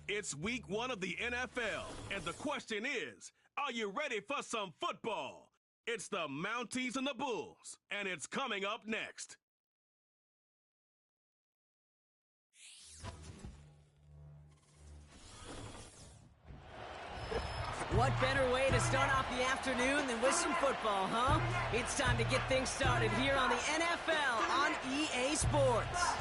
It's week 1 of the NFL, and the question is, are you ready for some football? It's the Mounties and the Bulls, and it's coming up next. What better way to start off the afternoon than with some football, huh? It's time to get things started here on the NFL on EA Sports.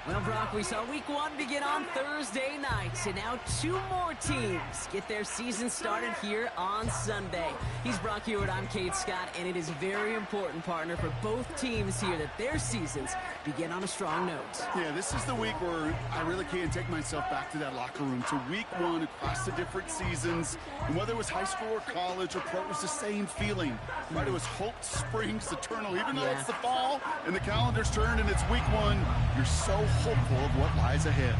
Well, Brock, we saw week 1 begin on Thursday night, and now 2 more teams get their season started here on Sunday. He's Brock Hewitt, I'm Kate Scott, and it is very important, partner, for both teams here that their seasons begin on a strong note. Yeah, this is the week where I really can't take myself back to that locker room, to week 1 across the different seasons. And whether it was high school or college or pro, it was the same feeling. Right? It was hope springs eternal. Even though it's the fall and the calendar's turned and it's week 1, you're so hopeful of what lies ahead.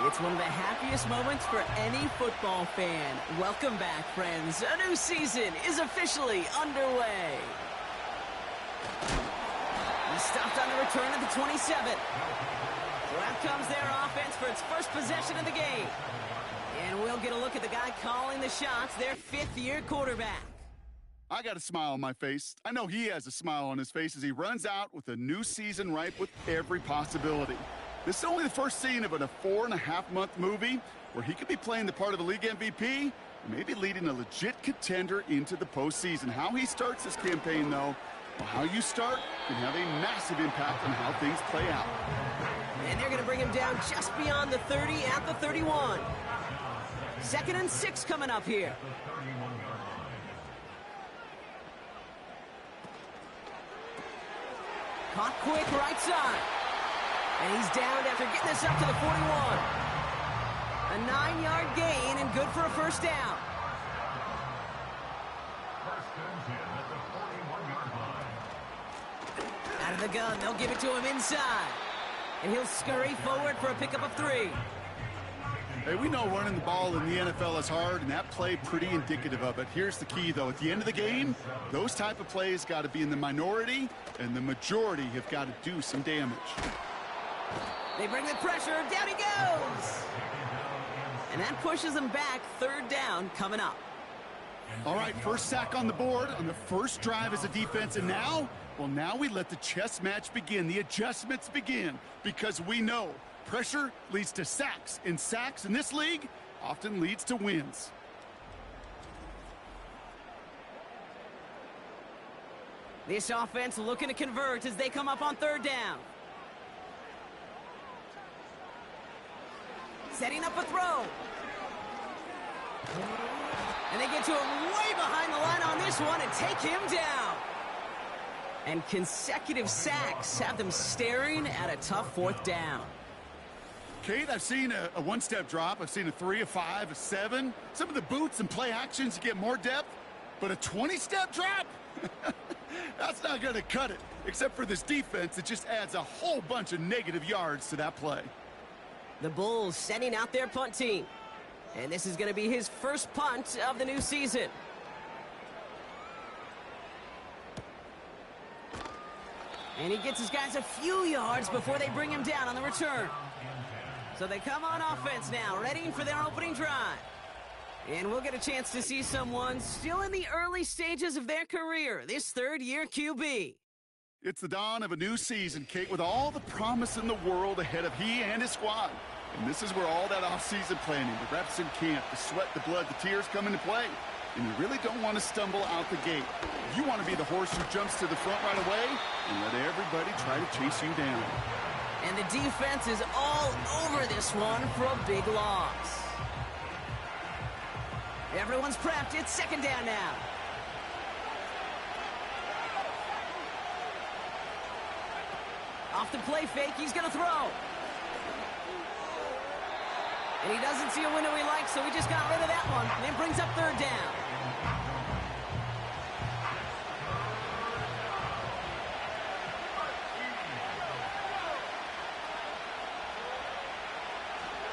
It's one of the happiest moments for any football fan. Welcome back, friends. A new season is officially underway. He stopped on the return at the 27. So out comes their offense for its first possession of the game. And we'll get a look at the guy calling the shots, their 5th-year quarterback. I got a smile on my face. I know he has a smile on his face as he runs out with a new season ripe with every possibility. This is only the first scene of a 4.5-month movie where he could be playing the part of a league MVP, maybe leading a legit contender into the postseason. How he starts this campaign, though, well, how you start can have a massive impact on how things play out. And they're going to bring him down just beyond the 30 at the 31. 2nd and 6 coming up here. Caught quick right side. And he's down after getting this up to the 41. A 9-yard gain and good for a first down. Out of the gun, they'll give it to him inside. And he'll scurry forward for a pickup of 3. Hey, we know running the ball in the NFL is hard, and that play pretty indicative of it. Here's the key, though. At the end of the game, those type of plays got to be in the minority, and the majority have got to do some damage. They bring the pressure. Down he goes. And that pushes them back. 3rd down coming up. All right, first sack on the board on the first drive as a defense, and now, well, now we let the chess match begin. The adjustments begin, because we know pressure leads to sacks, and sacks in this league often leads to wins. This offense looking to convert as they come up on 3rd down. Setting up a throw. And they get to him way behind the line on this one and take him down. And consecutive sacks have them staring at a tough 4th down. Kate, I've seen a 1-step drop. I've seen a 3, a 5, a 7. Some of the boots and play actions get more depth, but a 20-step drop? That's not going to cut it, except for this defense that just adds a whole bunch of negative yards to that play. The Bulls sending out their punt team. And this is going to be his first punt of the new season. And he gets his guys a few yards before they bring him down on the return. So they come on offense now, ready for their opening drive. And we'll get a chance to see someone still in the early stages of their career, this 3rd-year QB. It's the dawn of a new season, Kate, with all the promise in the world ahead of he and his squad. And this is where all that off-season planning, the reps in camp, the sweat, the blood, the tears come into play. And you really don't want to stumble out the gate. You want to be the horse who jumps to the front right away and let everybody try to chase you down. And the defense is all over this one for a big loss. Everyone's prepped. It's 2nd down now. Off the play fake, he's going to throw. And he doesn't see a window he likes, so he just got rid of that one. And it brings up 3rd down.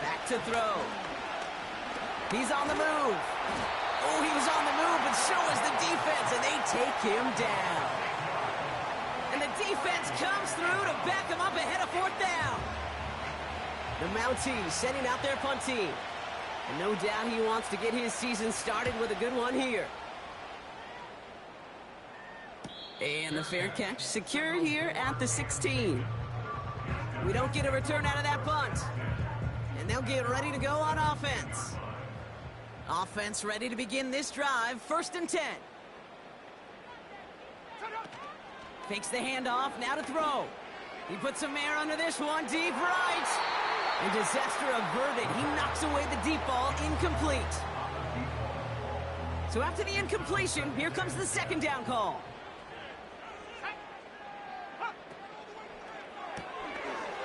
Back to throw. He's on the move. Oh, he was on the move, but so was the defense, and they take him down. And the defense comes through to back him up ahead of fourth down. The Mounties sending out their punt team. And no doubt he wants to get his season started with a good one here. And the fair catch secured here at the 16. We don't get a return out of that punt. And they'll get ready to go on offense. Offense ready to begin this drive. 1st and 10. Fakes the handoff, now to throw. He puts some air under this one, deep right. And disaster averted. He knocks away the deep ball, incomplete. So after the incompletion, here comes the 2nd down call.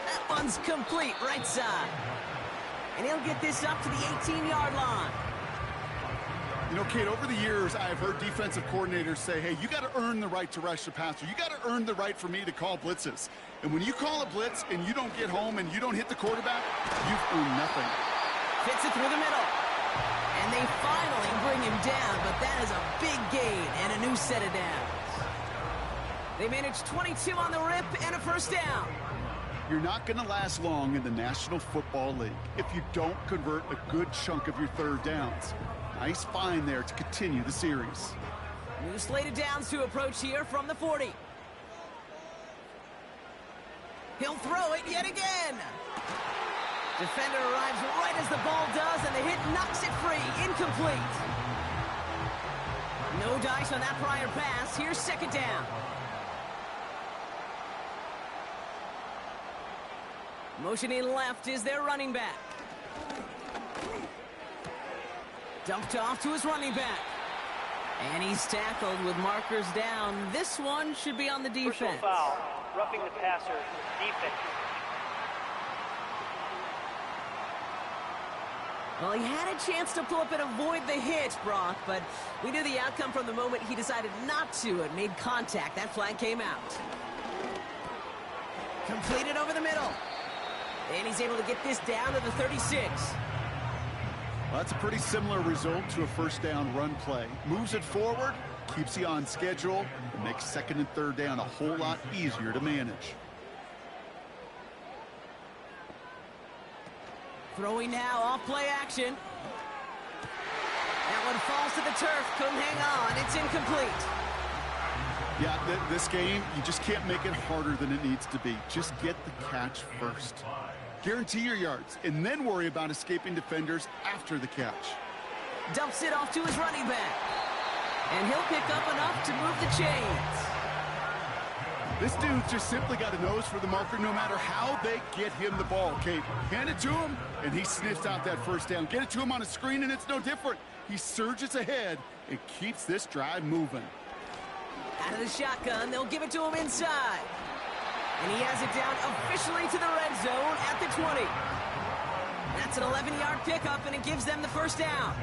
That one's complete, right side. And he'll get this up to the 18-yard line. You know, Kate, over the years, I've heard defensive coordinators say, hey, you got to earn the right to rush the passer. You got to earn the right for me to call blitzes. And when you call a blitz and you don't get home and you don't hit the quarterback, you've earned nothing. Fits it through the middle. And they finally bring him down, but that is a big gain and a new set of downs. They managed 22 on the rip and a 1st down. You're not going to last long in the National Football League if you don't convert a good chunk of your 3rd downs. Nice find there to continue the series. New slated downs to approach here from the 40. He'll throw it yet again. Defender arrives right as the ball does, and the hit knocks it free. Incomplete. No dice on that prior pass. Here's 2nd down. Motioning left is their running back. Dumped off to his running back. And he's tackled with markers down. This one should be on the defense. Personal foul, roughing the passer, defense. Well, he had a chance to pull up and avoid the hit, Brock, but we knew the outcome from the moment he decided not to and made contact. That flag came out. Completed over the middle. And he's able to get this down to the 36. Well, that's a pretty similar result to a 1st down run play. Moves it forward, keeps you on schedule, and makes 2nd and 3rd down a whole lot easier to manage. Throwing now, off play action. That one falls to the turf, couldn't hang on, it's incomplete. Yeah, this game, you just can't make it harder than it needs to be. Just get the catch first. Guarantee your yards, and then worry about escaping defenders after the catch. Dumps it off to his running back. And he'll pick up enough to move the chains. This dude's just simply got a nose for the marker no matter how they get him the ball, Kate. Hand it to him, and he sniffs out that 1st down. Get it to him on a screen, and it's no different. He surges ahead and keeps this drive moving. Out of the shotgun, they'll give it to him inside. And he has it down officially to the red zone at the 20. That's an 11-yard pickup, and it gives them the 1st down.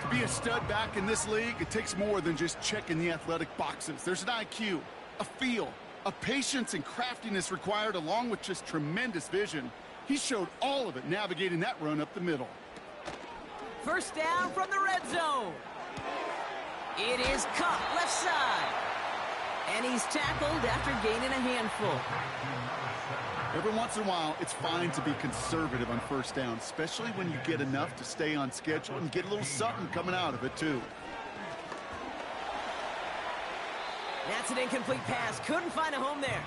To be a stud back in this league, it takes more than just checking the athletic boxes. There's an IQ, a feel, a patience and craftiness required, along with just tremendous vision. He showed all of it navigating that run up the middle. 1st down from the red zone. It is caught left side. And he's tackled after gaining a handful. Every once in a while, it's fine to be conservative on 1st down, especially when you get enough to stay on schedule and get a little something coming out of it, too. That's an incomplete pass. Couldn't find a home there.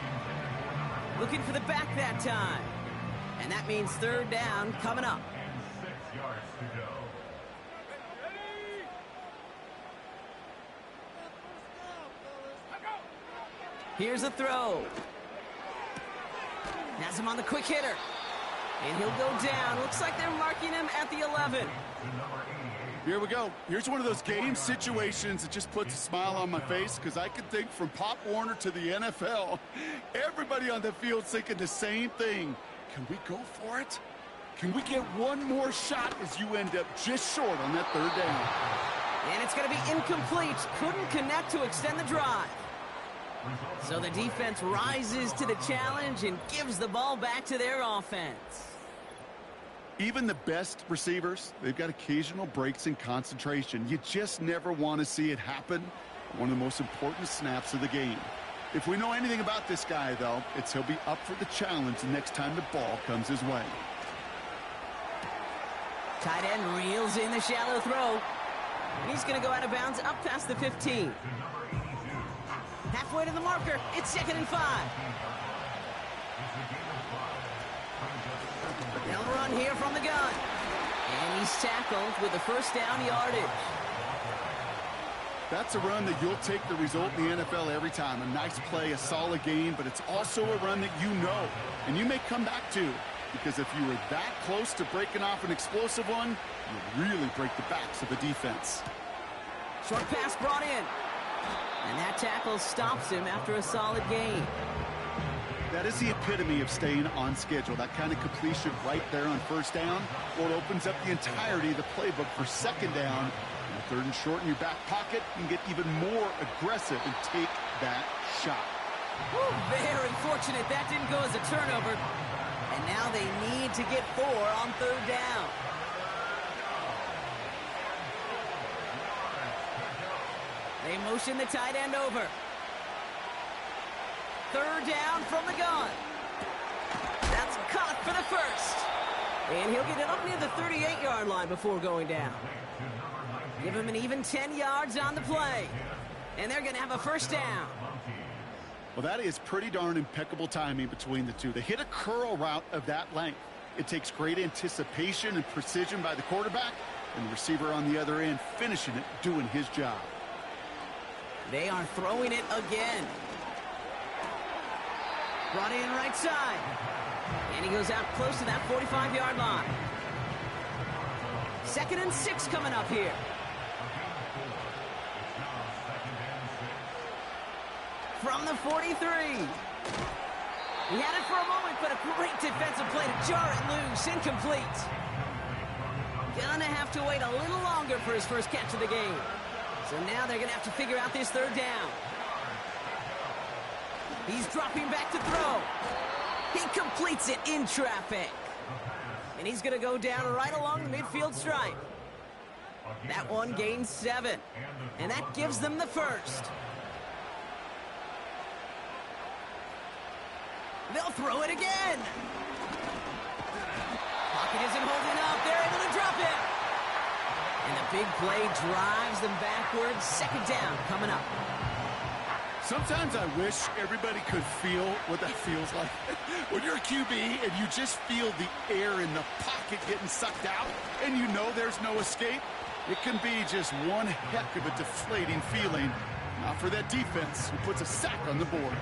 Looking for the back that time. And that means 3rd down coming up. 6 yards to go. Here's a throw. Has him on the quick hitter. And he'll go down. Looks like they're marking him at the 11. Here we go. Here's one of those game situations that just puts a smile on my face, because I can think from Pop Warner to the NFL, everybody on the field thinking the same thing. Can we go for it? Can we get one more shot as you end up just short on that 3rd down? And it's going to be incomplete. Couldn't connect to extend the drive. So the defense rises to the challenge and gives the ball back to their offense. Even the best receivers, they've got occasional breaks in concentration. You just never want to see it happen. one of the most important snaps of the game. If we know anything about this guy, though, it's he'll be up for the challenge the next time the ball comes his way. Tight end reels in the shallow throw. He's going to go out of bounds up past the 15. Halfway to the marker. It's 2nd and 5. They'll run here from the gun. And he's tackled with the first down yardage. That's a run that you'll take the result in the NFL every time. A nice play, a solid game, but it's also a run that you know and you may come back to. Because if you were that close to breaking off an explosive one, you really break the backs of the defense. Short pass brought in. And that tackle stops him after a solid gain. That is the epitome of staying on schedule. That kind of completion right there on first down. Well, it opens up the entirety of the playbook for second down. And 3rd and short in your back pocket, you can get even more aggressive and take that shot. Woo, very fortunate that didn't go as a turnover. And now they need to get 4 on 3rd down. They motion the tight end over. 3rd down from the gun. That's caught for the first. And he'll get it up near the 38-yard line before going down. Give him an even 10 yards on the play. And they're going to have a first down. Well, that is pretty darn impeccable timing between the two. They hit a curl route of that length. It takes great anticipation and precision by the quarterback, and the receiver on the other end finishing it, doing his job. They are throwing it again. Brought in right side. And he goes out close to that 45-yard line. 2nd and 6 coming up here. From the 43. He had it for a moment, but a great defensive play to jar it loose. Incomplete. Gonna have to wait a little longer for his first catch of the game. So now they're gonna have to figure out this 3rd down. He's dropping back to throw. He completes it in traffic. And he's gonna go down right along the midfield stripe. That one gains 7. And that gives them the first. They'll throw it again. Pocket isn't holding up. They're able to drop it. And the big play drives them backwards. 2nd down coming up. Sometimes I wish everybody could feel what that feels like. When you're a QB and you just feel the air in the pocket getting sucked out and you know there's no escape, it can be just one heck of a deflating feeling. Not for that defense who puts a sack on the board.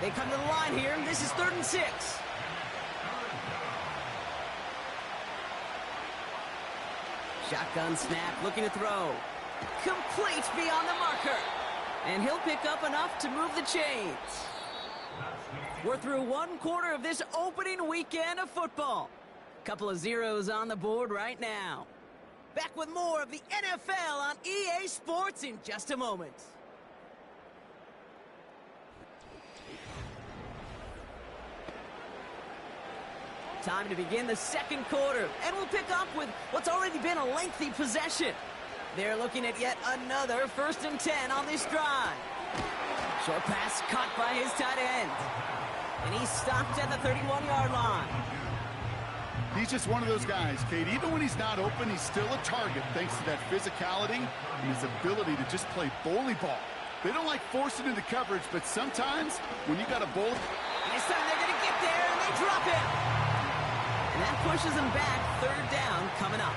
They come to the line here. This is 3rd and 6. Shotgun snap, looking to throw. Complete beyond the marker. And he'll pick up enough to move the chains. We're through 1 quarter of this opening weekend of football. Couple of zeros on the board right now. Back with more of the NFL on EA Sports in just a moment. Time to begin the 2nd quarter, and we'll pick up with what's already been a lengthy possession. They're looking at yet another 1st and 10 on this drive. Short pass caught by his tight end. And he's stopped at the 31-yard line. He's just one of those guys, Kate. Even when he's not open, he's still a target thanks to that physicality and his ability to just play bully ball. They don't like forcing into coverage, but sometimes when you got a bully... This time they're going to get there, and they drop him. And that pushes them back. 3rd down coming up.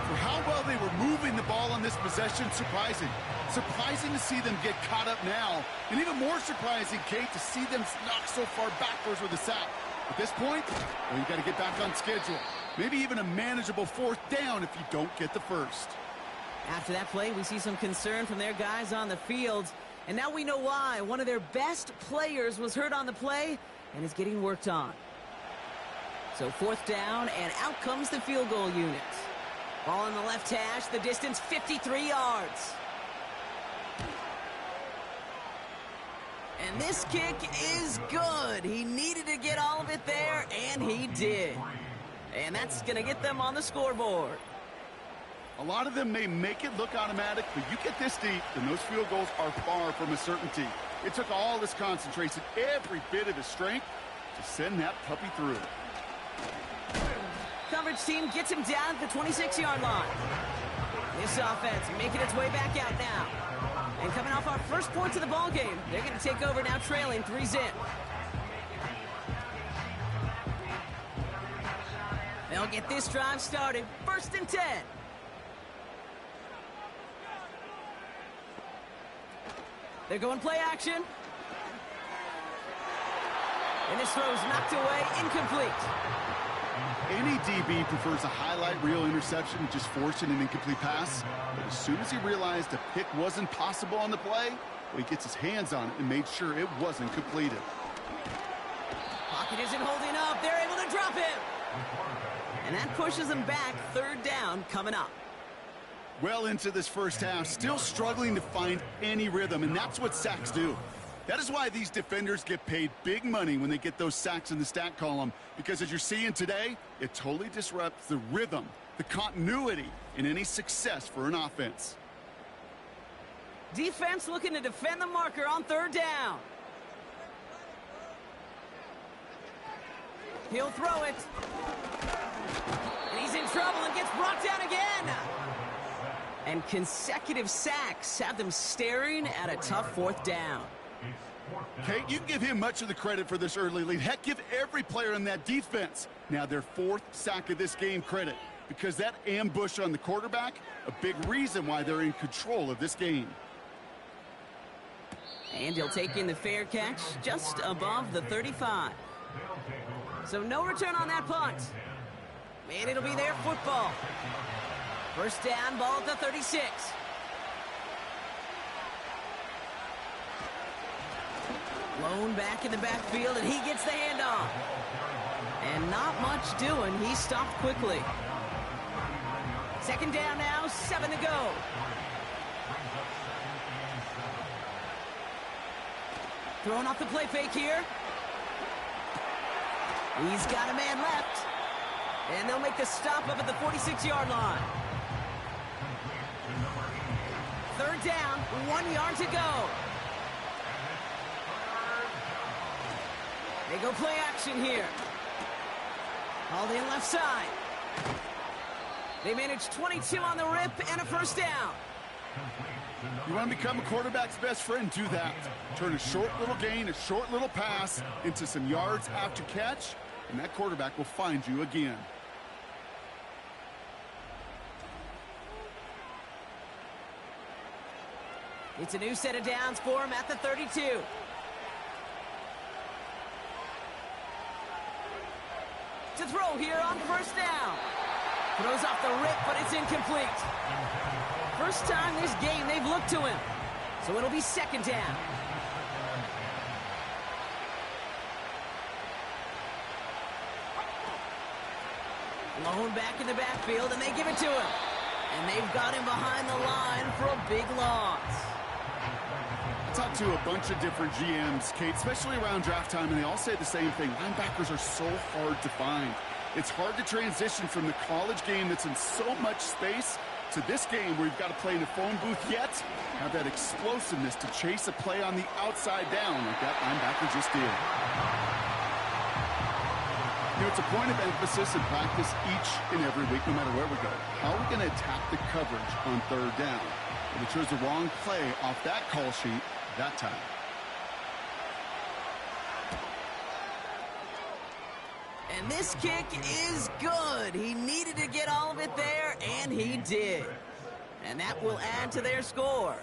For how well they were moving the ball on this possession, surprising. Surprising to see them get caught up now. And even more surprising, Kate, to see them knock so far backwards with a sack. At this point, well, you got to get back on schedule. Maybe even a manageable 4th down if you don't get the first. After that play, we see some concern from their guys on the field. And now we know why. One of their best players was hurt on the play and is getting worked on. So 4th down, and out comes the field goal unit. Ball in the left hash, the distance 53 yards. And this kick is good. He needed to get all of it there, and he did. And that's going to get them on the scoreboard. A lot of them may make it look automatic, but you get this deep, and those field goals are far from a certainty. It took all his concentration, every bit of his strength, to send that puppy through. Coverage team gets him down at the 26-yard line. This offense making its way back out now. And coming off our first points of the ball game, they're going to take over now trailing 3-0. They'll get this drive started. 1st and 10. They're going play action. And this throw is knocked away, incomplete. Any DB prefers a highlight reel interception, just forcing an incomplete pass. But as soon as he realized a pick wasn't possible on the play, well, he gets his hands on it and made sure it wasn't completed. Pocket isn't holding up. They're able to drop him. And that pushes them back. 3rd down coming up. Well into this first half, still struggling to find any rhythm, and that's what sacks do. That is why these defenders get paid big money when they get those sacks in the stat column, because as you're seeing today, it totally disrupts the rhythm, the continuity, and any success for an offense. Defense looking to defend the marker on 3rd down. He'll throw it. And he's in trouble and gets brought down again. And consecutive sacks have them staring at a tough 4th down. Okay, you can give him much of the credit for this early lead. Heck, give every player in that defense now their 4th sack of this game credit, because that ambush on the quarterback, a big reason why they're in control of this game. And he'll take in the fair catch just above the 35. So no return on that punt. And it'll be their football. 1st down, ball at the 36. Lone back in the backfield, and he gets the handoff. And not much doing. He stopped quickly. 2nd down now, 7 to go. Throwing off the play fake here. He's got a man left. And they'll make the stop up at the 46-yard line. 3rd down, 1 yard to go. They go play action here. All in left side. They manage 22 on the rip and a 1st down. You want to become a quarterback's best friend, do that. Turn a short little gain, a short little pass into some yards after catch, and that quarterback will find you again. It's a new set of downs for him at the 32. To throw here on 1st down. Throws off the rip, but it's incomplete. First time this game they've looked to him. So it'll be 2nd down. Lone back in the backfield, and they give it to him. And they've got him behind the line for a big loss. I talked to a bunch of different GMs, Kate, especially around draft time, and they all say the same thing. Linebackers are so hard to find. It's hard to transition from the college game that's in so much space to this game where you've got to play in a phone booth, yet have that explosiveness to chase a play on the outside down like that linebacker just did. You know, it's a point of emphasis in practice each and every week, no matter where we go. How are we going to attack the coverage on 3rd down? And they chose the wrong play off that call sheet that time. And this kick is good. He needed to get all of it there, and he did. And that will add to their score.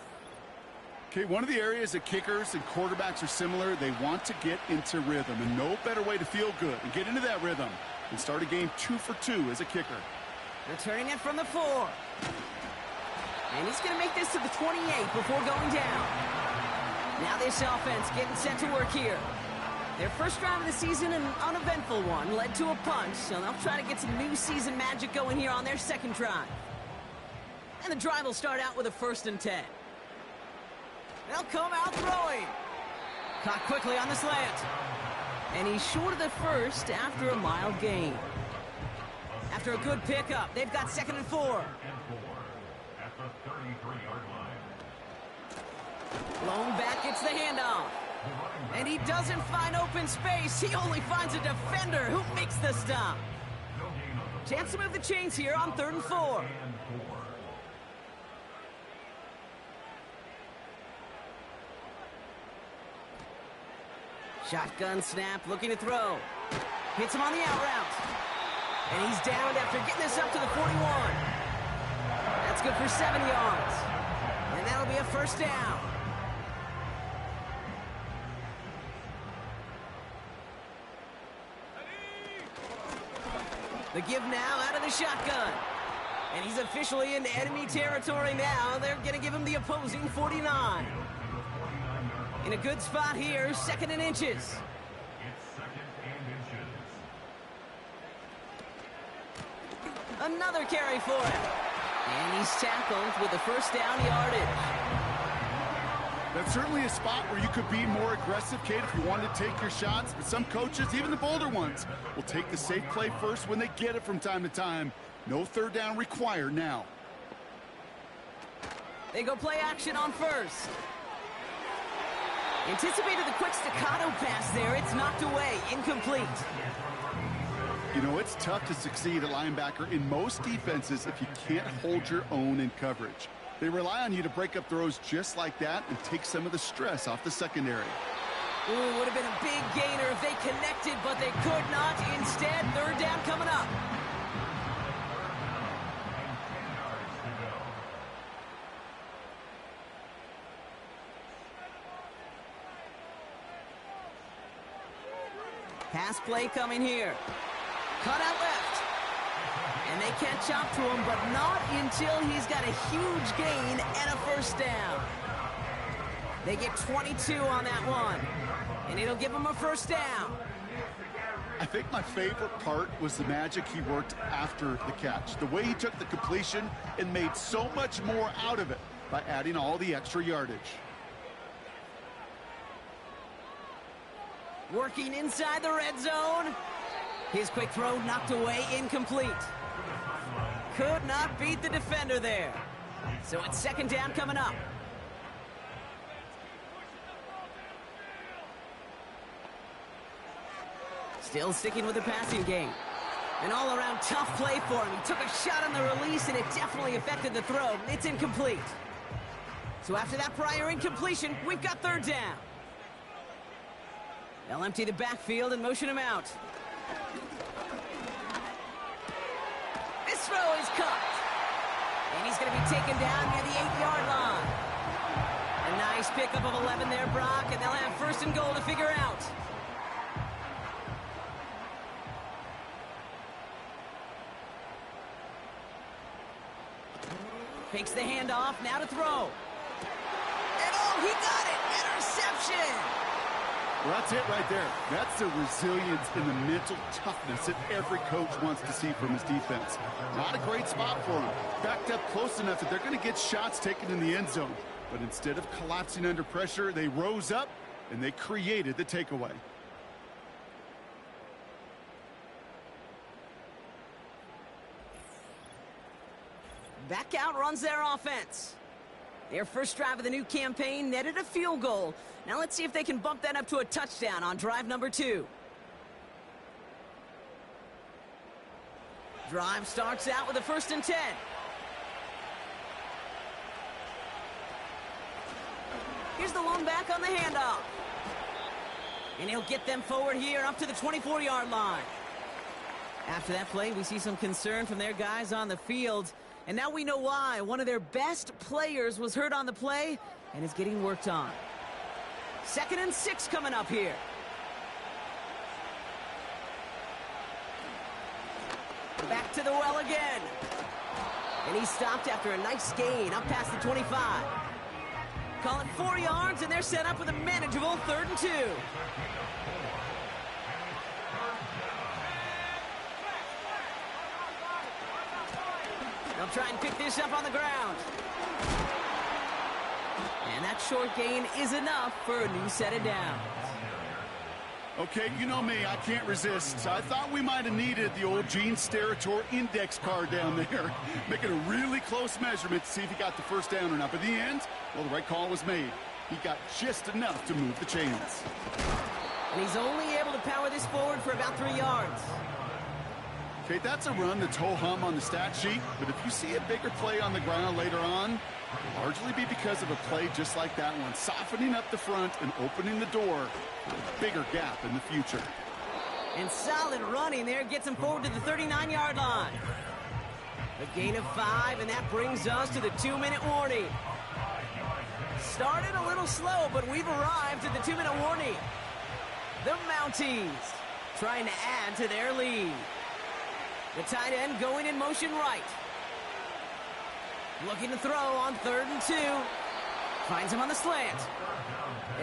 Okay, one of the areas that kickers and quarterbacks are similar, they want to get into rhythm, and no better way to feel good and get into that rhythm than start a game 2 for 2 as a kicker. Returning it from the 4. And he's going to make this to the 28 before going down. Now this offense getting set to work here. Their first drive of the season, an uneventful one, led to a punch, so they'll try to get some new season magic going here on their 2nd drive. And the drive will start out with a 1st and 10. They'll come out throwing. Caught quickly on the slant. And he's short of the 1st after a mild gain. After a good pickup, they've got 2nd and 4. 3-yard line. Blown back gets the handoff. And he doesn't find open space. He only finds a defender who makes the stop. Chance to move the chains here on 3rd and 4. Shotgun snap, looking to throw. Hits him on the out route. And he's downed after getting this up to the 41. That's good for 7 yards. And that'll be a first down. The give now out of the shotgun. And he's officially into enemy territory now. They're going to give him the opposing 49. In a good spot here, 2nd and inches. It's 2nd and inches. Another carry for him. And he's tackled with the first down yardage. That's certainly a spot where you could be more aggressive, Kate, if you wanted to take your shots. But some coaches, even the bolder ones, will take the safe play first when they get it from time to time. No 3rd down required now. They go play action on 1st. Anticipated the quick staccato pass there. It's knocked away. Incomplete. You know, it's tough to succeed at linebacker in most defenses if you can't hold your own in coverage. They rely on you to break up throws just like that and take some of the stress off the secondary. Ooh, would have been a big gainer if they connected, but they could not. Instead, 3rd down coming up. Pass play coming here. Cut out left. And they catch up to him, but not until he's got a huge gain and a first down. They get 22 on that one. And it'll give him a first down. I think my favorite part was the magic he worked after the catch. The way he took the completion and made so much more out of it by adding all the extra yardage. Working inside the red zone. His quick throw knocked away, incomplete. Could not beat the defender there. So it's 2nd down coming up. Still sticking with the passing game. An all-around tough play for him. He took a shot on the release, and it definitely affected the throw. It's incomplete. So after that prior incompletion, we've got 3rd down. They'll empty the backfield and motion him out. This throw is cut. And he's going to be taken down near the 8-yard line. A nice pickup of 11 there, Brock, and they'll have 1st and goal to figure out. Fakes the handoff, now to throw. And oh, he got it! Interception! Well, that's it right there. That's the resilience and the mental toughness that every coach wants to see from his defense. Not a great spot for him. Backed up close enough that they're going to get shots taken in the end zone. But instead of collapsing under pressure, they rose up and they created the takeaway. Back out runs their offense. Their first drive of the new campaign netted a field goal. Now let's see if they can bump that up to a touchdown on drive number 2. Drive starts out with a 1st and 10. Here's the lone back on the handoff. And he'll get them forward here up to the 24-yard line. After that play, we see some concern from their guys on the field. And now we know why. One of their best players was hurt on the play and is getting worked on. 2nd and 6 coming up here. Back to the well again. And he stopped after a nice gain up past the 25. Call it 4 yards, and they're set up with a manageable 3rd and 2. They'll try and pick this up on the ground. And that short gain is enough for a new set of downs. Okay, you know me, I can't resist. I thought we might have needed the old Gene Steratore index card down there, making a really close measurement to see if he got the first down or not. But in the end, well, the right call was made. He got just enough to move the chains. And he's only able to power this forward for about 3 yards. Okay, that's a run that's ho-hum on the stat sheet, but if you see a bigger play on the ground later on, largely be because of a play just like that one, softening up the front and opening the door for a bigger gap in the future. And solid running there gets him forward to the 39-yard line. A gain of 5, and that brings us to the 2-minute warning. Started a little slow, but we've arrived at the 2-minute warning. The Mounties trying to add to their lead. The tight end going in motion right. Looking to throw on 3rd and 2. Finds him on the slant.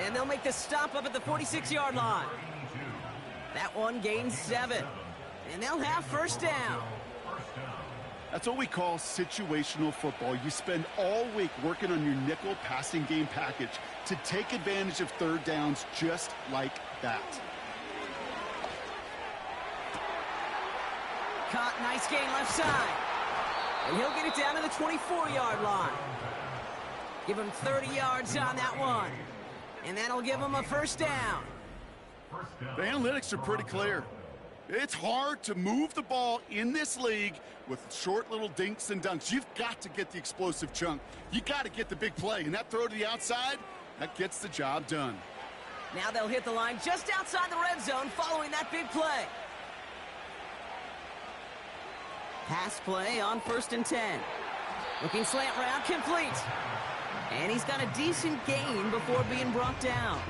And they'll make the stop up at the 46-yard line. That one gains 7. And they'll have first down. That's what we call situational football. You spend all week working on your nickel passing game package to take advantage of third downs just like that. Caught, nice gain left side. And he'll get it down to the 24-yard line. Give him 30 yards on that one. And that'll give him a first down. The analytics are pretty clear. It's hard to move the ball in this league with short little dinks and dunks. You've got to get the explosive chunk. You got to get the big play. And that throw to the outside, that gets the job done. Now they'll hit the line just outside the red zone following that big play. Pass play on 1st and 10. Looking slant route, complete. And he's got a decent gain before being brought down.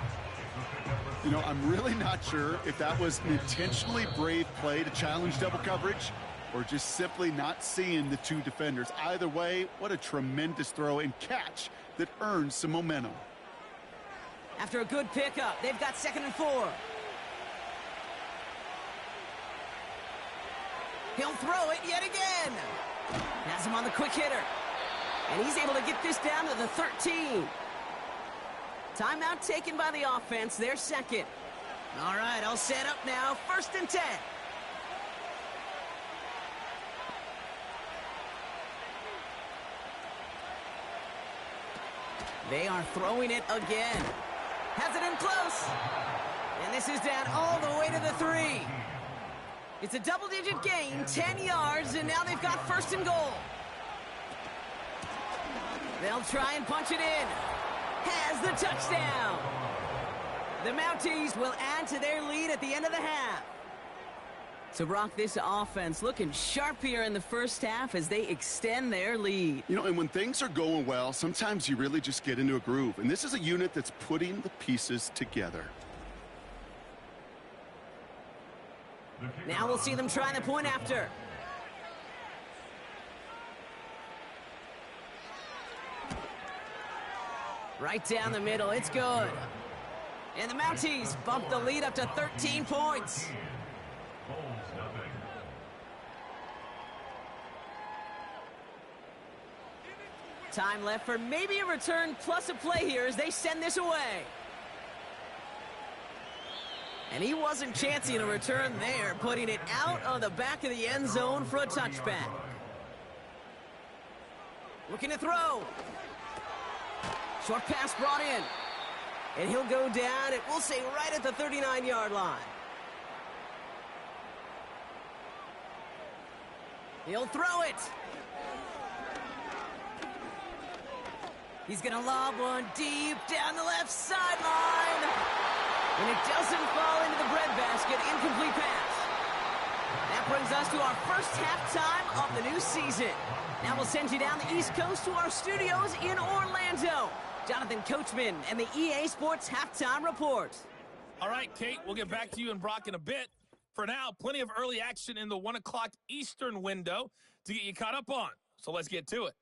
You know, I'm really not sure if that was an intentionally brave play to challenge double coverage or just simply not seeing the two defenders. Either way, what a tremendous throw and catch that earns some momentum. After a good pickup, they've got 2nd and 4. He'll throw it yet again. Has him on the quick hitter. And he's able to get this down to the 13. Timeout taken by the offense, their second. All right, I'll set up now, 1st and 10. They are throwing it again. Has it in close. And this is down all the way to the 3. It's a double-digit gain, 10 yards, and now they've got 1st and goal. They'll try and punch it in. Has the touchdown. The Mounties will add to their lead at the end of the half. So, Brock, this offense looking sharp here in the first half as they extend their lead. You know, and when things are going well, sometimes you really just get into a groove. And this is a unit that's putting the pieces together. Now we'll see them try the point after. Right down the middle, it's good. And the Mounties bump the lead up to 13 points. Time left for maybe a return plus a play here as they send this away. And he wasn't chancing a return there, putting it out of the back of the end zone for a touchback. Looking to throw. Short pass brought in. And he'll go down, it will say right at the 39-yard line. He'll throw it. He's going to lob one deep down the left sideline. And it doesn't fall into the breadbasket. Incomplete pass. That brings us to our first halftime of the new season. Now we'll send you down the East Coast to our studios in Orlando. Jonathan Coachman and the EA Sports Halftime Report. All right, Kate, we'll get back to you and Brock in a bit. For now, plenty of early action in the 1 o'clock Eastern window to get you caught up on. So let's get to it.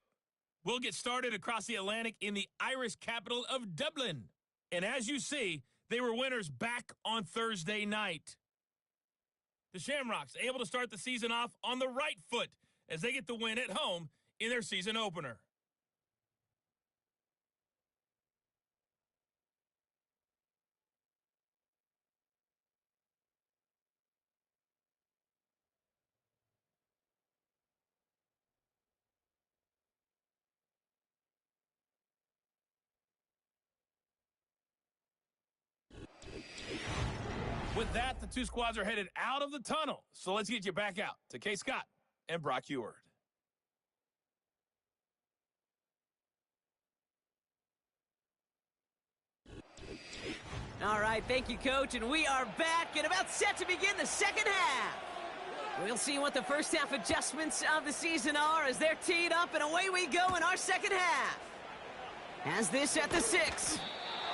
We'll get started across the Atlantic in the Irish capital of Dublin. And as you see, they were winners back on Thursday night. The Shamrocks able to start the season off on the right foot as they get the win at home in their season opener. that, the two squads are headed out of the tunnel. So let's get you back out to Kay Scott and Brock Eward. All right, thank you, Coach, and we are back and about set to begin the second half. We'll see what the first half adjustments of the season are as they're teed up, and away we go in our second half. Has this at the 6.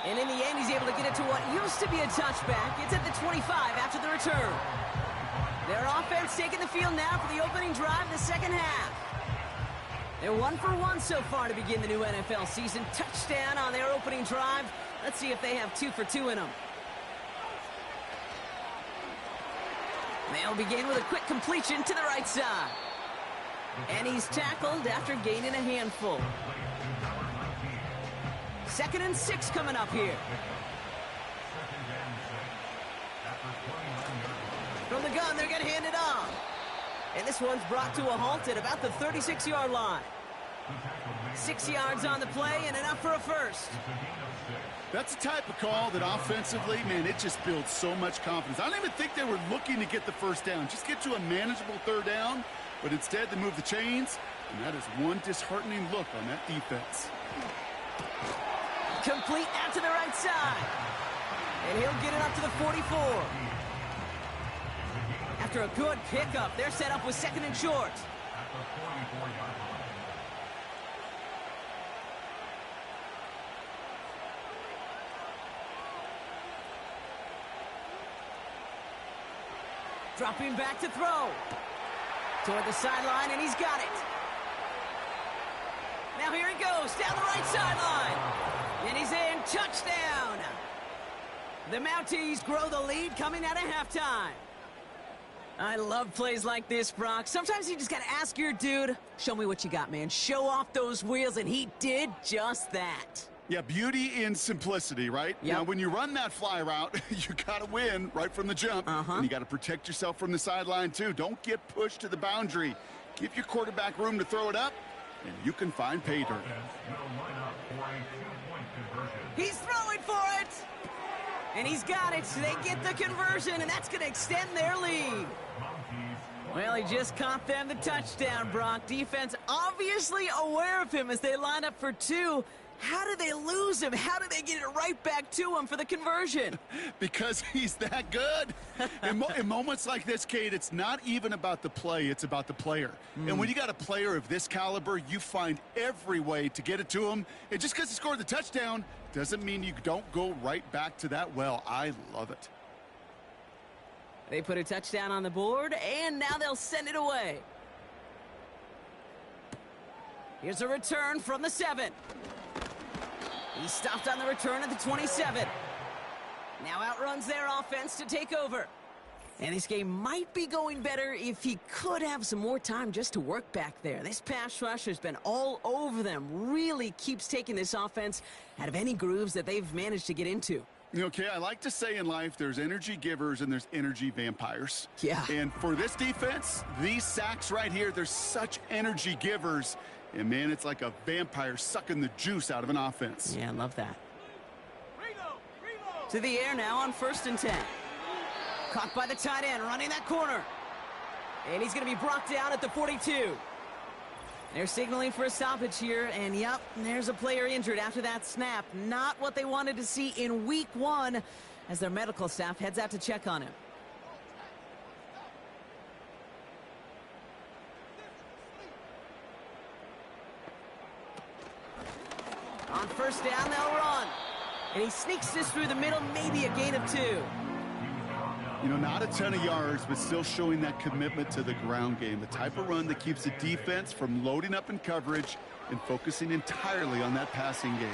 And in the end, he's able to get it to what used to be a touchback. It's at the 25 after the return. Their offense taking the field now for the opening drive of the second half. They're 1 for 1 so far to begin the new NFL season. Touchdown on their opening drive. Let's see if they have 2 for 2 in them. They'll begin with a quick completion to the right side. And he's tackled after gaining a handful. 2nd and 6 coming up here. From the gun, they're going to hand it off. And this one's brought to a halt at about the 36-yard line. 6 yards on the play and enough for a first. That's the type of call that offensively, man, it just builds so much confidence. I don't even think they were looking to get the first down. Just get to a manageable 3rd down. But instead, they move the chains. And that is one disheartening look on that defense. Complete out to the right side. And he'll get it up to the 44. After a good pickup, they're set up with 2nd and short. Dropping back to throw. Toward the sideline, and he's got it. Now here he goes, down the right sideline. And he's in, touchdown. The Mounties grow the lead coming out of halftime. I love plays like this, Brock. Sometimes you just got to ask your dude, show me what you got, man. Show off those wheels, and he did just that. Yeah, beauty in simplicity, right? Yep. Now, when you run that fly route, you got to win right from the jump. And you got to protect yourself from the sideline, too. Don't get pushed to the boundary. Give your quarterback room to throw it up, and you can find pay dirt. He's throwing for it. And he's got it. So they get the conversion, and that's going to extend their lead. Well, he just caught them the touchdown, Brock. Defense obviously aware of him as they line up for 2. How do they lose him? How do they get it right back to him for the conversion? Because he's that good. In moments like this, Kate, it's not even about the play, it's about the player. And when you got a player of this caliber, you find every way to get it to him. And just because he scored the touchdown doesn't mean you don't go right back to that well. I love it. They put a touchdown on the board, and now they'll send it away. Here's a return from the 7. He stopped on the return at the 27. Now outruns their offense to take over. And this game might be going better if he could have some more time just to work back there. This pass rush has been all over them. Really keeps taking this offense out of any grooves that they've managed to get into. Okay, I like to say in life there's energy givers and there's energy vampires. Yeah. And for this defense, these sacks right here, they're such energy givers. And, man, it's like a vampire sucking the juice out of an offense. Yeah, I love that. To the air now on 1st and 10. Caught by the tight end, running that corner. And he's going to be brought down at the 42. They're signaling for a stoppage here, and yep, there's a player injured after that snap. Not what they wanted to see in week 1 as their medical staff heads out to check on him. On 1st down, they'll run. And he sneaks this through the middle, maybe a gain of 2. You know, not a ton of yards, but still showing that commitment to the ground game. The type of run that keeps the defense from loading up in coverage and focusing entirely on that passing game.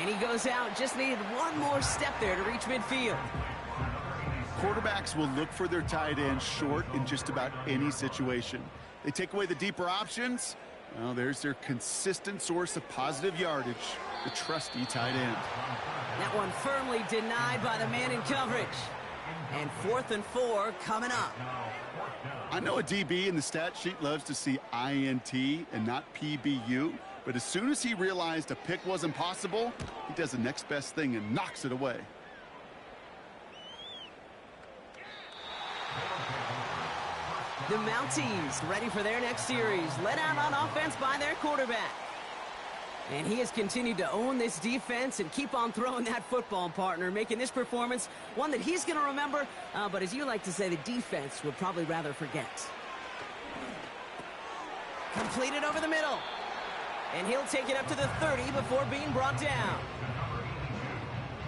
And he goes out, just needed one more step there to reach midfield. Quarterbacks will look for their tight end short in just about any situation. They take away the deeper options. Well, there's their consistent source of positive yardage, the trusty tight end. That one firmly denied by the man in coverage. And 4th and 4 coming up. I know a DB in the stat sheet loves to see INT and not PBU, but as soon as he realized a pick wasn't possible, he does the next best thing and knocks it away. The Mounties ready for their next series, led out on offense by their quarterback. And he has continued to own this defense and keep on throwing that football, partner, making this performance one that he's going to remember, but as you like to say, the defense would probably rather forget. Completed over the middle. And he'll take it up to the 30 before being brought down.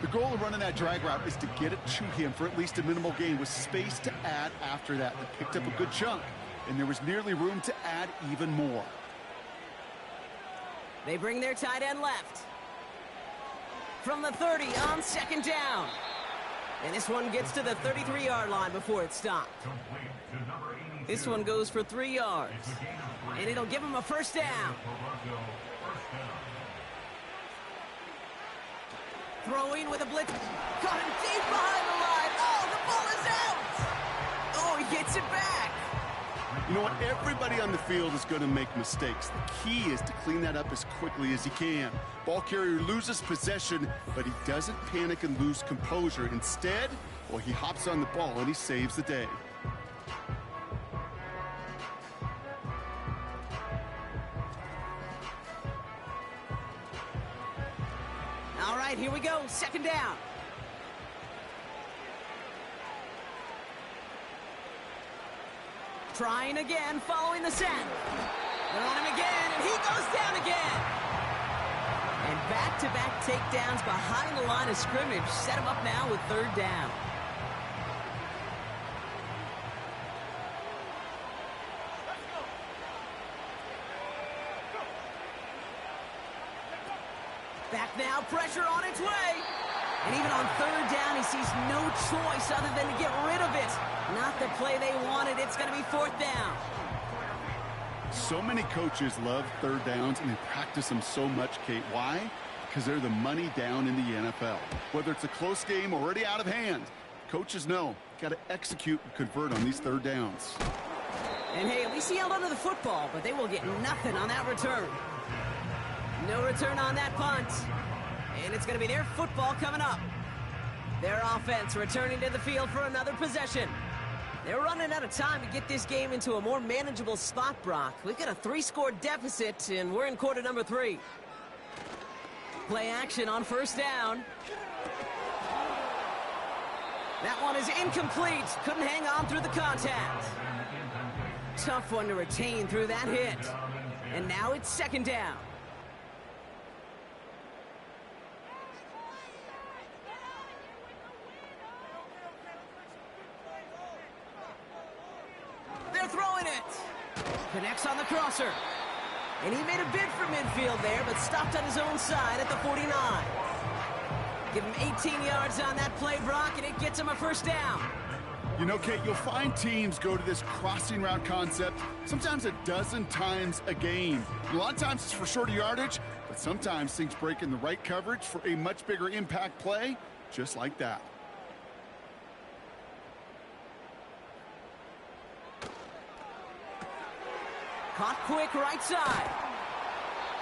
The goal of running that drag route is to get it to him for at least a minimal gain with space to add after that. They picked up a good chunk, and there was nearly room to add even more. They bring their tight end left. From the 30 on second down. And this one gets to the 33-yard line before it stopped. This one goes for 3 yards. And it'll give him a first down. Throwing with a blitz. Got him deep behind the line. Oh, the ball is out. Oh, he gets it back. You know what? Everybody on the field is going to make mistakes. The key is to clean that up as quickly as he can. Ball carrier loses possession, but he doesn't panic and lose composure. Instead, well, he hops on the ball and he saves the day. All right, here we go. Second down. Trying again, following the set. They're on him again, and he goes down again. And back-to-back takedowns behind the line of scrimmage set him up now with third down. Back now, pressure on its way. And even on third down, he sees no choice other than to get rid of it. Not the play they wanted. It's going to be fourth down. So many coaches love third downs, and they practice them so much, Kate. Why? Because they're the money down in the NFL. Whether it's a close game already out of hand, coaches know, got to execute and convert on these third downs. And hey, at least he held onto the football, but they will get nothing on that return. No return on that punt. And it's going to be their football coming up. Their offense returning to the field for another possession. They're running out of time to get this game into a more manageable spot, Brock. We've got a 3-score deficit, and we're in quarter number 3. Play action on first down. That one is incomplete. Couldn't hang on through the contact. Tough one to retain through that hit. And now it's second down. They're throwing it. Connects on the crosser. And he made a bid for midfield there, but stopped on his own side at the 49. Give him 18 yards on that play, Brock, and it gets him a first down. You know, Kate, you'll find teams go to this crossing route concept sometimes a dozen times a game. A lot of times it's for shorter yardage, but sometimes things break in the right coverage for a much bigger impact play, just like that. Caught quick right side.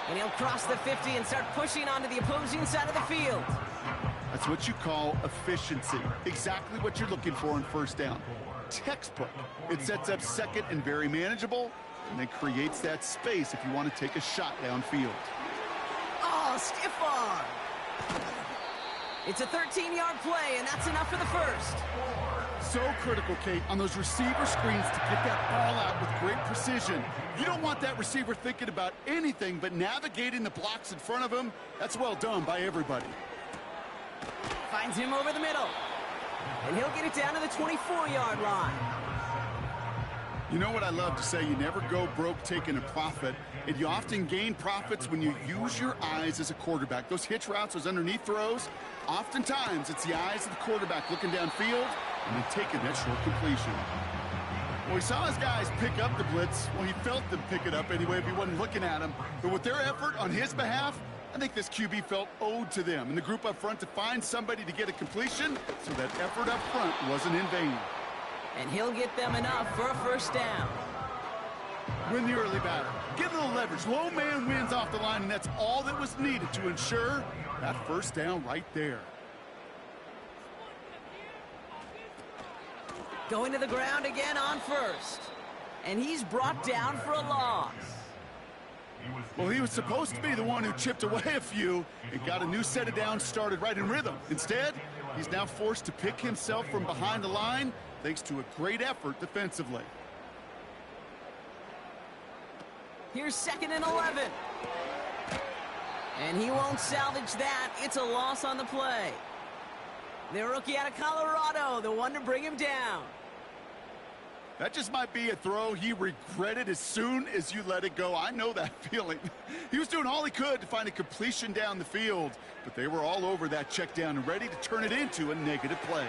And he'll cross the 50 and start pushing onto the opposing side of the field. That's what you call efficiency. Exactly what you're looking for in first down. Textbook. It sets up second and very manageable, and then creates that space if you want to take a shot downfield. Oh, stiff arm. It's a 13-yard play, and that's enough for the first. So critical, Kate, on those receiver screens to get that ball out with great precision. You don't want that receiver thinking about anything but navigating the blocks in front of him. That's well done by everybody. Finds him over the middle. And he'll get it down to the 24-yard line. You know what I love to say? You never go broke taking a profit, and you often gain profits when you use your eyes as a quarterback. Those hitch routes, those underneath throws, oftentimes it's the eyes of the quarterback looking downfield and then taking that short completion. Well, he saw his guys pick up the blitz. Well, he felt them pick it up anyway if he wasn't looking at him. But with their effort on his behalf, I think this QB felt owed to them and the group up front to find somebody to get a completion, so that effort up front wasn't in vain. And he'll get them enough for a first down. Win the early battle. Give them the leverage. Low man wins off the line, and that's all that was needed to ensure that first down right there. Going to the ground again on first. and he's brought down for a loss. Well, he was supposed to be the one who chipped away a few and got a new set of downs started right in rhythm. Instead, he's now forced to pick himself from behind the line thanks to a great effort defensively. Here's 2nd and 11. And he won't salvage that. It's a loss on the play. The rookie out of Colorado, the one to bring him down. That just might be a throw he regretted as soon as you let it go. I know that feeling. He was doing all he could to find a completion down the field, but they were all over that check down and ready to turn it into a negative play.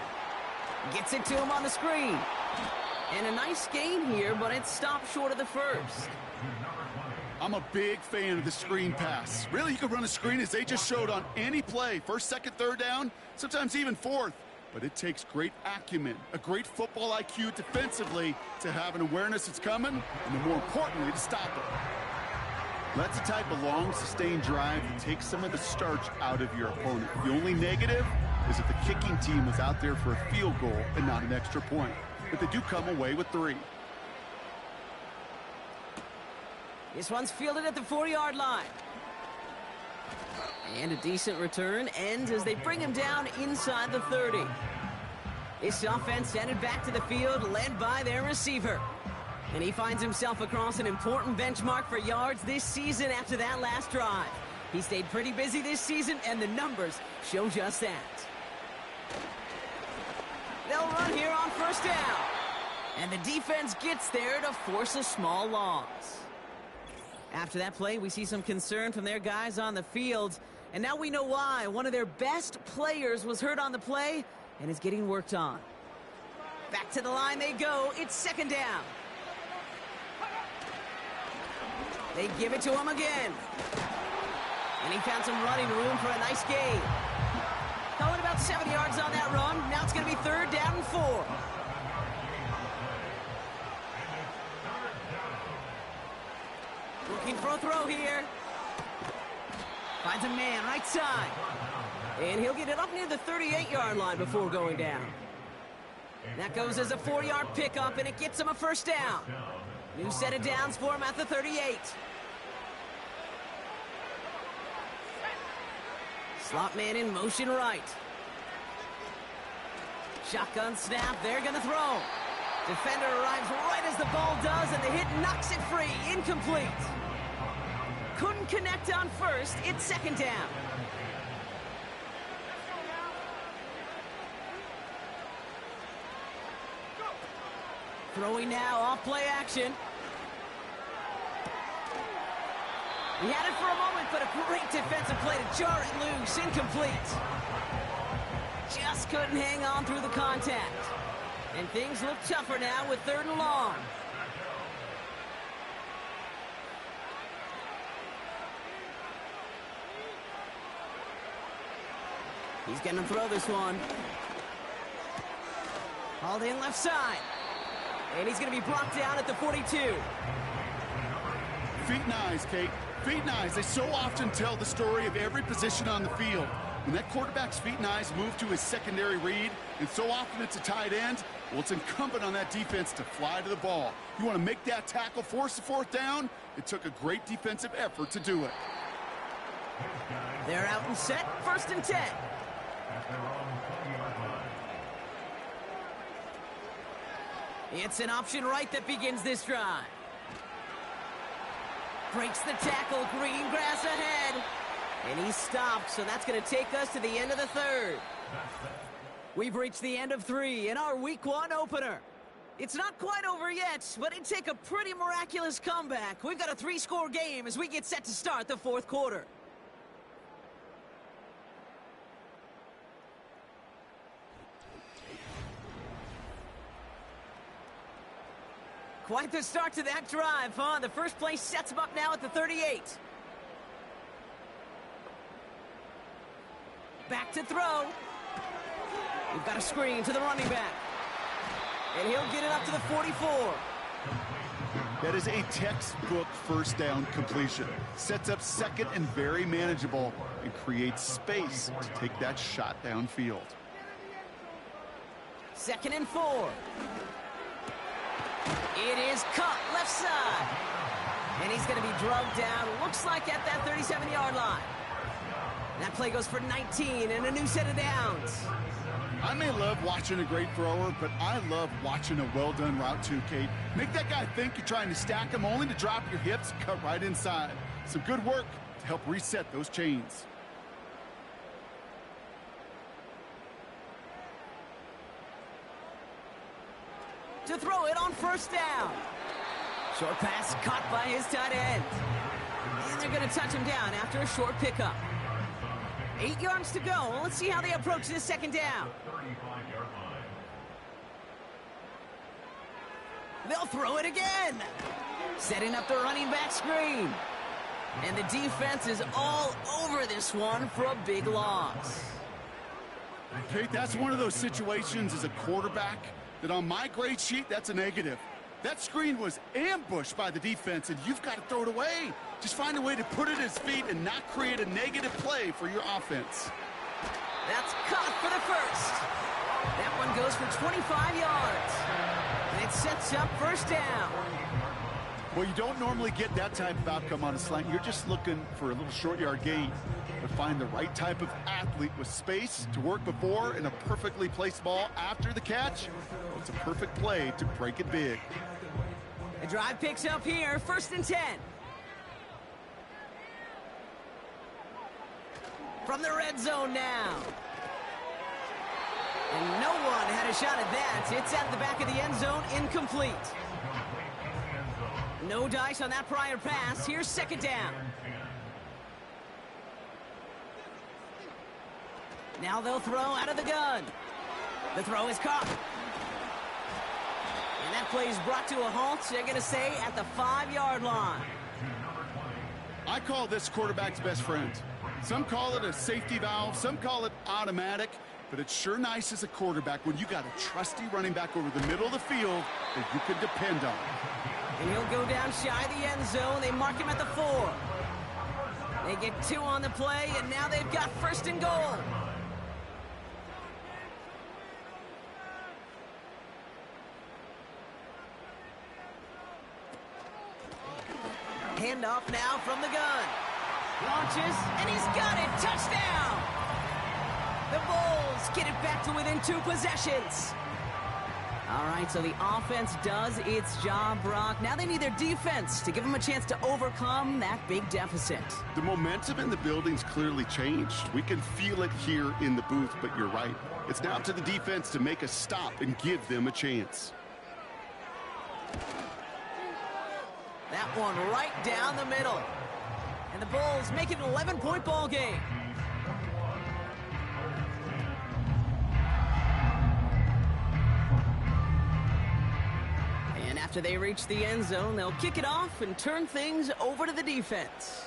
Gets it to him on the screen. And a nice gain here, but it stopped short of the first. I'm a big fan of the screen pass. Really, you can run a screen as they just showed on any play. First, second, third down, sometimes even fourth. But it takes great acumen, a great football IQ defensively to have an awareness it's coming, and then more importantly, to stop it. That's the type of long, sustained drive that takes some of the starch out of your opponent. The only negative is that the kicking team was out there for a field goal and not an extra point. But they do come away with 3. This one's fielded at the 4-yard line. And a decent return ends as they bring him down inside the 30. This offense headed back to the field, led by their receiver. And he finds himself across an important benchmark for yards this season after that last drive. He stayed pretty busy this season, and the numbers show just that. They'll run here on 1st down. And the defense gets there to force a small loss. After that play, we see some concern from their guys on the field. And now we know why. One of their best players was hurt on the play and is getting worked on. Back to the line they go. It's 2nd down. They give it to him again. And he found some running room for a nice gain. Going about 7 yards on that run. Now it's going to be 3rd down and 4. Looking for a throw here. Finds a man right side. And he'll get it up near the 38-yard line before going down. That goes as a 4-yard pickup, and it gets him a 1st down. New set of downs for him at the 38. Slot man in motion right. Shotgun snap. They're going to throw. Defender arrives right as the ball does, and the hit knocks it free. Incomplete. Couldn't connect on 1st. It's 2nd down. Throwing now off play action. He had it for a moment, but a great defensive play to jar it loose. Incomplete. Just couldn't hang on through the contact. And things look tougher now with 3rd and long. He's going to throw this one. Hauled in left side. And he's going to be brought down at the 42. Feet and eyes, Kate. Feet and eyes. They so often tell the story of every position on the field. When that quarterback's feet and eyes move to his secondary read, and so often it's a tight end, well, it's incumbent on that defense to fly to the ball. You want to make that tackle, force the 4th down? It took a great defensive effort to do it. They're out and set. 1st and 10. It's an option right that begins this drive. Breaks the tackle. Green grass ahead. And he stops, so that's going to take us to the end of the 3rd. We've reached the end of 3 in our Week 1 opener. It's not quite over yet, but it'd take a pretty miraculous comeback. We've got a 3-score game as we get set to start the 4th quarter. Quite the start to that drive, huh? The first play sets him up now at the 38. Back to throw. We've got a screen to the running back. And he'll get it up to the 44. That is a textbook 1st down completion. Sets up 2nd and very manageable and creates space to take that shot downfield. 2nd and 4. It is caught left side. And he's going to be drugged down, looks like at that 37-yard line. That play goes for 19 and a new set of downs. I may love watching a great thrower, but I love watching a well-done route too, Kate. Make that guy think you're trying to stack him only to drop your hips and cut right inside. Some good work to help reset those chains. To throw it on first down. Short pass caught by his tight end. And they're going to touch him down after a short pickup. 8 yards to go. Let's see how they approach this second down. They'll throw it again. Setting up the running back screen. And the defense is all over this one for a big loss. Kate, that's one of those situations as a quarterback that on my grade sheet, that's a negative. That screen was ambushed by the defense, and you've got to throw it away. Just find a way to put it at his feet and not create a negative play for your offense. That's caught for the first. That one goes for 25 yards. And it sets up first down. Well, you don't normally get that type of outcome on a slant. You're just looking for a little short yard gain. But find the right type of athlete with space to work before and a perfectly placed ball after the catch. It's a perfect play to break it big. The drive picks up here, 1st and 10. From the red zone now. And no one had a shot at that. It's at the back of the end zone, incomplete. No dice on that prior pass. Here's second down. Now they'll throw out of the gun. The throw is caught. And that play is brought to a halt, they're going to say, at the 5-yard line. I call this quarterback's best friend. Some call it a safety valve, some call it automatic, but it's sure nice as a quarterback when you got a trusty running back over the middle of the field that you can depend on. And he'll go down shy of the end zone. They mark him at the 4. They get 2 on the play, and now they've got 1st and goal. Handoff now from the gun. Launches, and he's got it. Touchdown! The Bulls get it back to within 2 possessions. All right, so the offense does its job, Brock. Now they need their defense to give them a chance to overcome that big deficit. The momentum in the building's clearly changed. We can feel it here in the booth, but you're right. It's now up to the defense to make a stop and give them a chance. That one right down the middle. And the Bulls make it an 11-point ball game. And after they reach the end zone, they'll kick it off and turn things over to the defense.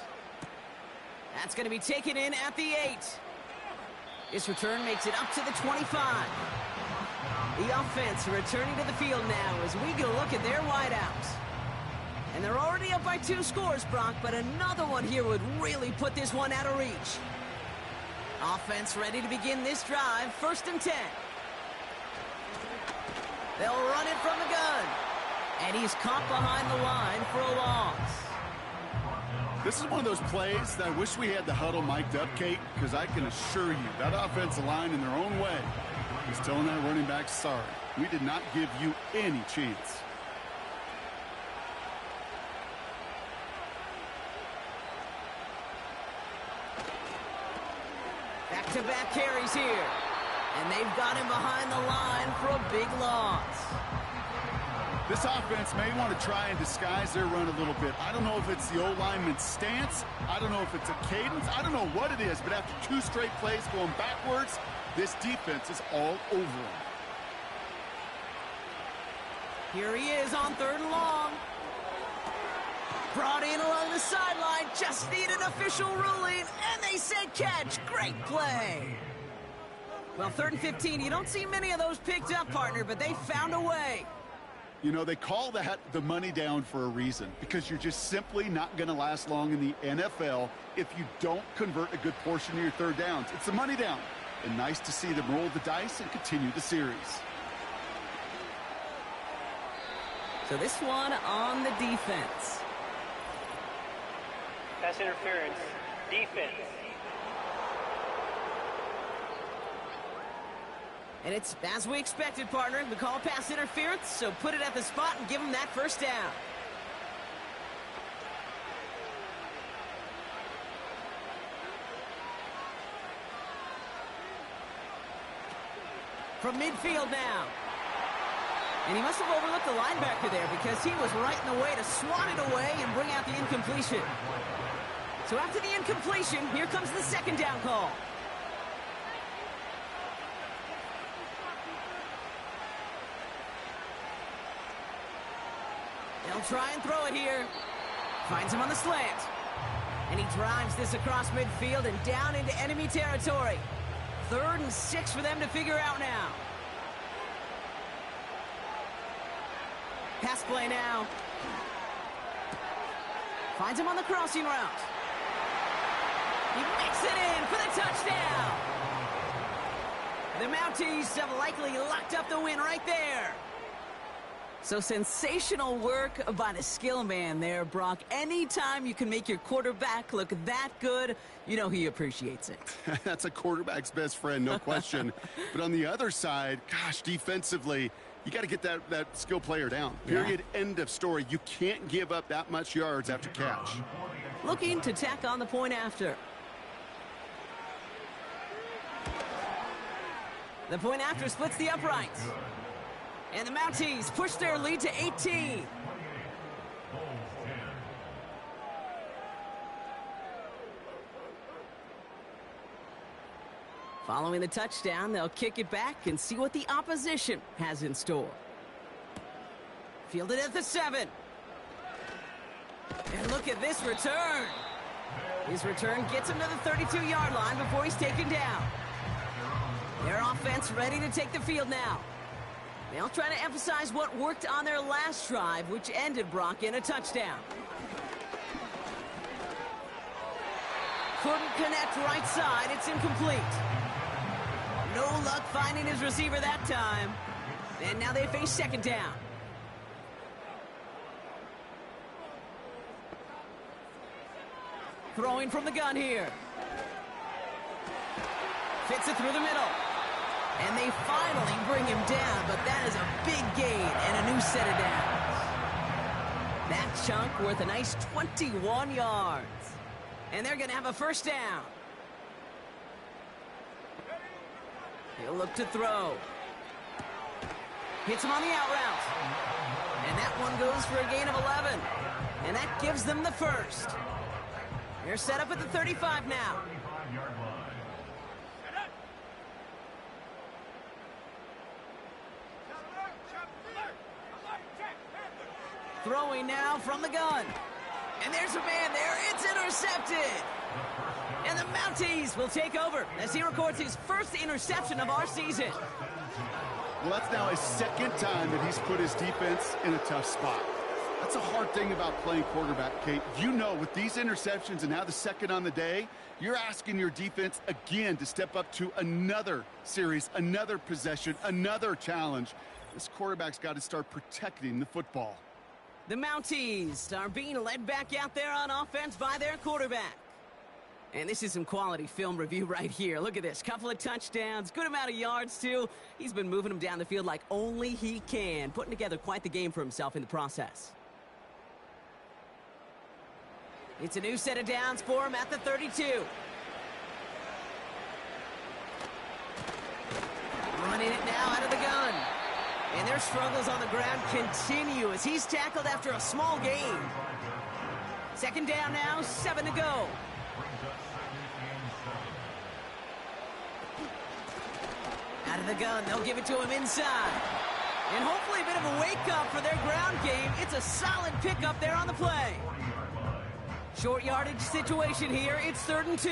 That's going to be taken in at the 8. This return makes it up to the 25. The offense returning to the field now as we get a look at their wideouts. And they're already up by 2 scores, Brock, but another one here would really put this one out of reach. Offense ready to begin this drive, 1st and 10. They'll run it from the gun. And he's caught behind the line for a loss. This is one of those plays that I wish we had the huddle mic'd up, Kate, because I can assure you that offensive line in their own way is telling that running back, sorry, we did not give you any chance. Back-to-back carries here. And they've got him behind the line for a big loss. This offense may want to try and disguise their run a little bit. I don't know if it's the O-lineman's stance. I don't know if it's a cadence. I don't know what it is, but after 2 straight plays going backwards, this defense is all over him. Here he is on 3rd and long. Brought in along the sideline, just need an official ruling, and they said catch. Great play. Well, 3rd and 15, you don't see many of those picked up, partner, but they found a way. You know, they call that the money down for a reason, because you're just simply not going to last long in the NFL if you don't convert a good portion of your 3rd downs. It's the money down, and nice to see them roll the dice and continue the series. So this one on the defense. Pass interference. Defense. And it's as we expected, partner. We call pass interference, so put it at the spot and give them that first down. From midfield now. And he must have overlooked the linebacker there because he was right in the way to swat it away and bring out the incompletion. So after the incompletion, here comes the second down call. They'll try and throw it here. Finds him on the slant. And he drives this across midfield and down into enemy territory. 3rd and 6 for them to figure out now. Pass play now. Finds him on the crossing route. He makes it in for the touchdown. The Mounties have likely locked up the win right there. So sensational work by the skill man there, Brock. Anytime you can make your quarterback look that good, you know he appreciates it. That's a quarterback's best friend, no question. But on the other side, gosh, defensively, you got to get that skill player down. Period. Yeah. End of story. You can't give up that much yards after catch. Looking to tack on the point after. The point after splits the uprights. And the Mounties push their lead to 18. Following the touchdown, they'll kick it back and see what the opposition has in store. Fielded at the 7. And look at this return. His return gets him to the 32-yard line before he's taken down. Their offense ready to take the field now. They'll try to emphasize what worked on their last drive, which ended, Brock, in a touchdown. Couldn't connect right side. It's incomplete. No luck finding his receiver that time. And now they face second down. Throwing from the gun here. Fits it through the middle. And they finally bring him down, but that is a big gain and a new set of downs. That chunk worth a nice 21 yards. And they're going to have a first down. He'll look to throw. Hits him on the out route. And that one goes for a gain of 11. And that gives them the first. They're set up at the 35 now. Throwing now from the gun. And there's a man there. It's intercepted. And the Mounties will take over as he records his first interception of our season. Well, that's now his second time that he's put his defense in a tough spot. That's a hard thing about playing quarterback, Kate. You know, with these interceptions and now the second on the day, you're asking your defense again to step up to another series, another possession, another challenge. This quarterback's got to start protecting the football. The Mounties are being led back out there on offense by their quarterback. And this is some quality film review right here. Look at this. Couple of touchdowns, good amount of yards, too. He's been moving them down the field like only he can, putting together quite the game for himself in the process. It's a new set of downs for him at the 32. Running it now out of the gun. And their struggles on the ground continue as he's tackled after a small gain. Second down now, 7 to go. Out of the gun, they'll give it to him inside. And hopefully a bit of a wake-up for their ground game. It's a solid pickup there on the play. Short yardage situation here. It's 3rd and 2.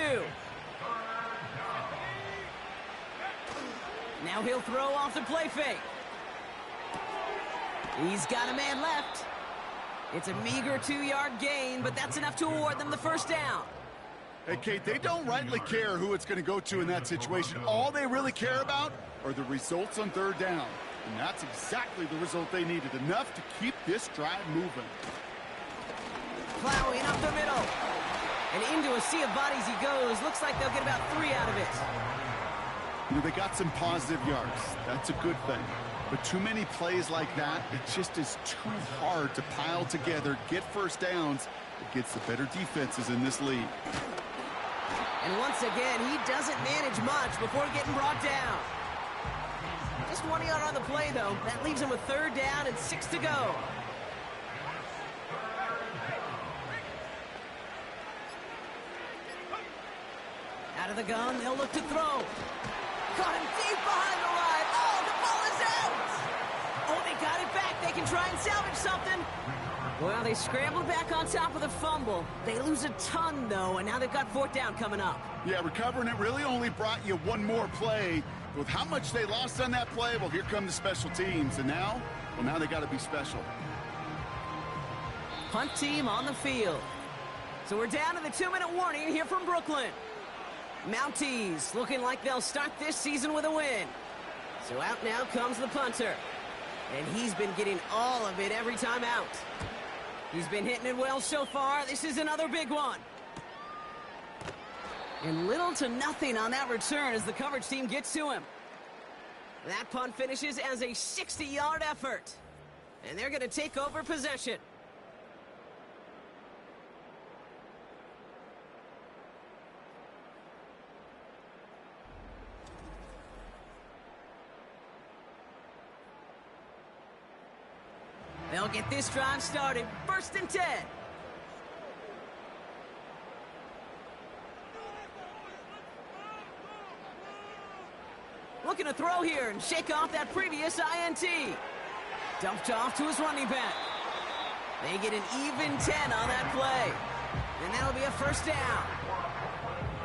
Now he'll throw off the play fake. He's got a man left. It's a meager 2-yard gain, but that's enough to award them the first down. Hey, Kate, they don't rightly care who it's going to go to in that situation. All they really care about are the results on 3rd down. And that's exactly the result they needed, enough to keep this drive moving. Plowing up the middle. And into a sea of bodies he goes. Looks like they'll get about 3 out of it. You know, they got some positive yards. That's a good thing. But too many plays like that, it just is too hard to pile together, get first downs against the better defenses in this league. And once again, he doesn't manage much before getting brought down. Just 1 yard on the play, though. That leaves him with 3rd down and 6 to go. Out of the gun, they'll look to throw. Caught him deep behind the line. Oh, the ball is out! Oh, they got it back. They can try and salvage something. Well, they scrambled back on top of the fumble. They lose a ton, though, and now they've got 4th down coming up. Yeah, recovering it really only brought you one more play. With how much they lost on that play, well, here come the special teams. And now, well, now they got to be special. Punt team on the field. So we're down to the 2-minute warning here from Brooklyn. Mounties looking like they'll start this season with a win. So out now comes the punter. And he's been getting all of it every time out. He's been hitting it well so far. This is another big one. And little to nothing on that return as the coverage team gets to him. That punt finishes as a 60-yard effort. And they're going to take over possession. They'll get this drive started. 1st and 10. Looking to throw here and shake off that previous INT. Dumped off to his running back. They get an even 10 on that play. And that'll be a 1st down.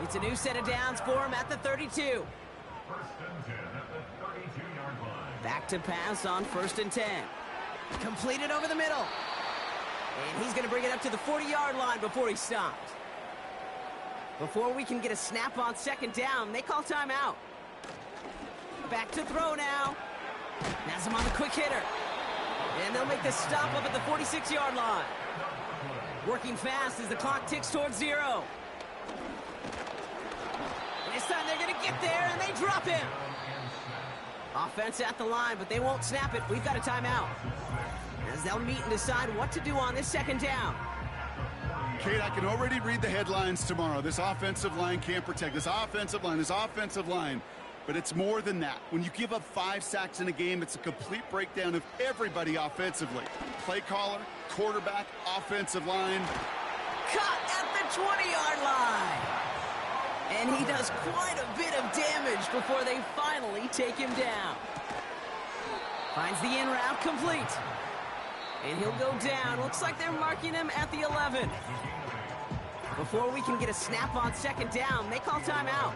It's a new set of downs for him at the 32. 1st and 10 at the 32-yard line. Back to pass on 1st and 10. Completed over the middle. And he's going to bring it up to the 40-yard line before he stops. Before we can get a snap on 2nd down, they call timeout. Back to throw now. Has him on the quick hitter. And they'll make the stop up at the 46-yard line. Working fast as the clock ticks towards 0. And this time they're going to get there, and they drop him. Offense at the line, but they won't snap it. We've got a timeout. As they'll meet and decide what to do on this 2nd down. Kate, I can already read the headlines tomorrow. This offensive line can't protect. This offensive line. But it's more than that. When you give up 5 sacks in a game, it's a complete breakdown of everybody offensively. Play caller, quarterback, offensive line. Caught at the 20-yard line. And he does quite a bit of damage before they finally take him down. Finds the in route complete. And he'll go down. Looks like they're marking him at the 11. Before we can get a snap on 2nd down, they call timeout.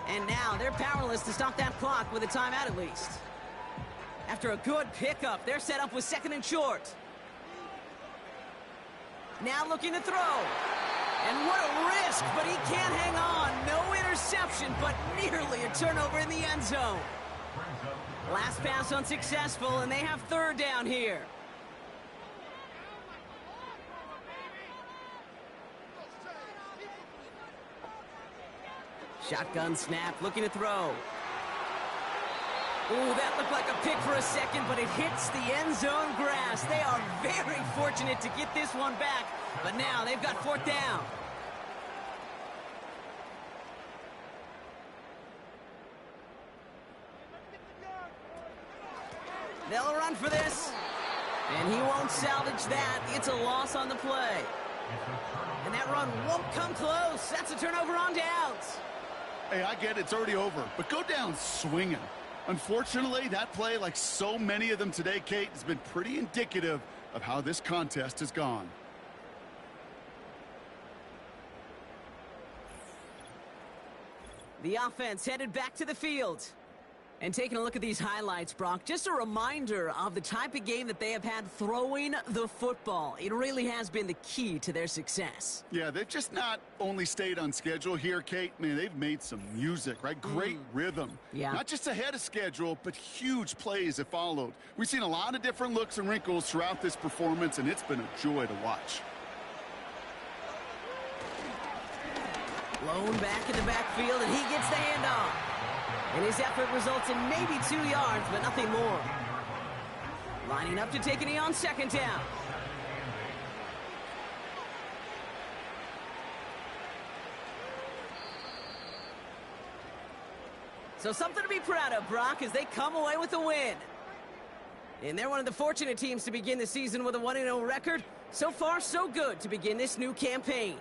And now they're powerless to stop that clock with a timeout at least. After a good pickup, they're set up with 2nd and short. Now looking to throw. And what a risk, but he can't hang on. No interception, but nearly a turnover in the end zone. Last pass unsuccessful, and they have 3rd down here. Shotgun snap, looking to throw. Ooh, that looked like a pick for a second, but it hits the end zone grass. They are very fortunate to get this one back, but now they've got 4th down. They'll run for this, and he won't salvage that. It's a loss on the play. And that run won't come close. That's a turnover on downs. Hey, I get it. It's already over. But go down swinging. Unfortunately, that play, like so many of them today, Kate, has been pretty indicative of how this contest has gone. The offense headed back to the field. And taking a look at these highlights, Brock, just a reminder of the type of game that they have had throwing the football. It really has been the key to their success. Yeah, they've just not only stayed on schedule here, Kate. Man, they've made some music, right? Great rhythm. Yeah. Not just ahead of schedule, but huge plays have followed. We've seen a lot of different looks and wrinkles throughout this performance, and it's been a joy to watch. Blown back in the backfield, and he gets the handoff. And his effort results in maybe 2 yards, but nothing more. Lining up to take a knee on second down. So something to be proud of, Brock, as they come away with a win. And they're one of the fortunate teams to begin the season with a 1-0 record. So far, so good to begin this new campaign.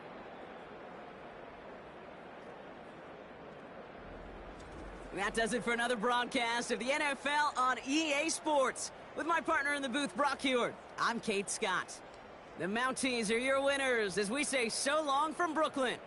That does it for another broadcast of the NFL on EA Sports. With my partner in the booth, Brock Heward, I'm Kate Scott. The Mounties are your winners as we say so long from Brooklyn.